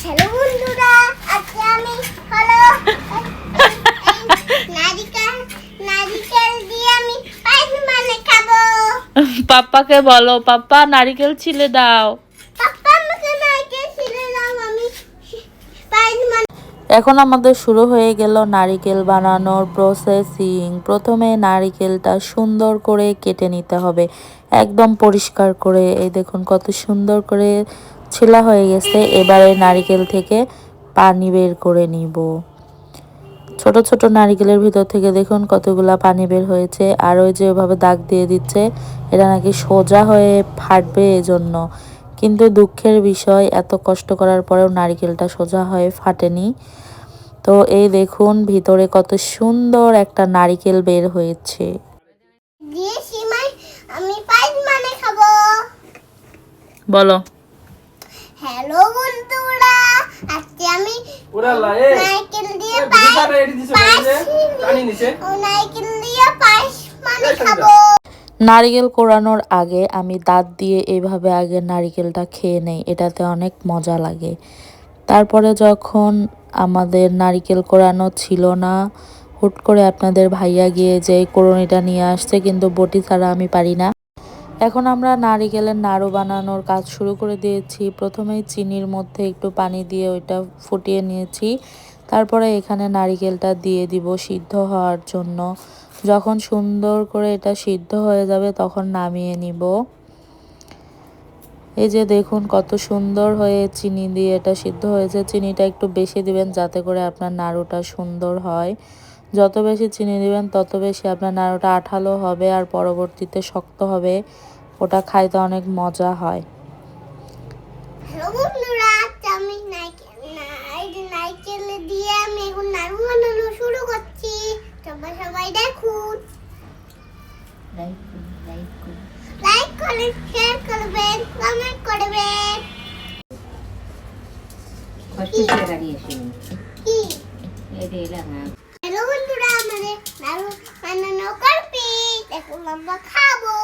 Hello বন্ধুরা, আজকে আমি হলো নারিকেল দিয়ে আমি পায়েস বানিয়ে খাবো। পাপ্পাকে বলো, পাপ্পা নারকেল ছিলে দাও। পাপ্পা আমাকে নারিকেল ছিলে দাও, আমি পায়েস বানাবো। এখন আমাদের শুরু হয়ে গেল নারকেল বানানোর প্রসেসিং। প্রথমে নারকেলটা সুন্দর করে কেটে নিতে হবে, একদম পরিষ্কার করে। এই দেখুন কত সুন্দর করে ছেলা হয়ে গেছে। এবারে নারকেল থেকে পানি বের করে নিব। ছোট ছোট নারকেলের ভিতর থেকে দেখুন কতগুলা পানি বের হয়েছে। আর ওই যে ওইভাবে দাগ দিয়ে দিচ্ছে, এটা নাকি সোজা হয়ে ফাটবে এজন্য। কিন্তু দুঃখের বিষয়, এত কষ্ট করার পরেও নারকেলটা সোজা হয়ে ফাটেনি। তো এই দেখুন ভিতরে কত সুন্দর একটা নারকেল বের হয়েছে। দিয়ে সিমাই আমি পায়েস বানিয়ে খাবো। বলো। হ্যালো বন্ধুরা, আজকে আমি নারকেল দিয়ে পায়েস বানিয়ে খাবো। নারকেল কোড়ানোর আগে আমি দাঁত দিয়ে এইভাবে আগে নারকেলটা খেয়ে নেই, এটাতে অনেক মজা লাগে। তারপরে যখন আমাদের নারকেল কোড়ানো ছিল না, হুট করে আপনাদের ভাইয়া গিয়ে যে কোড়নিটা নিয়ে আসছে, কিন্তু বটি ছাড়া আমি পারি না। এখন আমরা নারকেলের নাড়ু বানানোর কাজ শুরু করে দিয়েছি। প্রথমেই চিনির মধ্যে একটু পানি দিয়ে ওইটা ফুটিয়ে নিয়েছি। তারপরে এখানে নারকেলটা দিয়ে দিব সিদ্ধ হওয়ার জন্য। যখন সুন্দর করে এটা সিদ্ধ হয়ে যাবে তখন নামিয়ে নিব। এই যে দেখুন কত সুন্দর হয়ে চিনি দিয়ে এটা সিদ্ধ হয়েছে। চিনিটা একটু বেশি দিবেন যাতে করে আপনার নাড়ুটা সুন্দর হয়। যত বেশি চিনি দিবেন তত বেশি আপনার নাড়ুটা আঠালো হবে আর পরবর্তীতে শক্ত হবে। ওটা খাইতে অনেক মজা হয়। হ্যালো বন্ধুরা, আমি নারকেল দিয়ে আমি এখন নাড়ু বানানো শুরু করছি। সবাই দেখুন, লাইক করে শেয়ার করবেন, কমেন্ট করবেন। হ্যালো বন্ধুরা, আমাদের নাড়ু বানানো কমপ্লিট। এখন আমরা খাবো।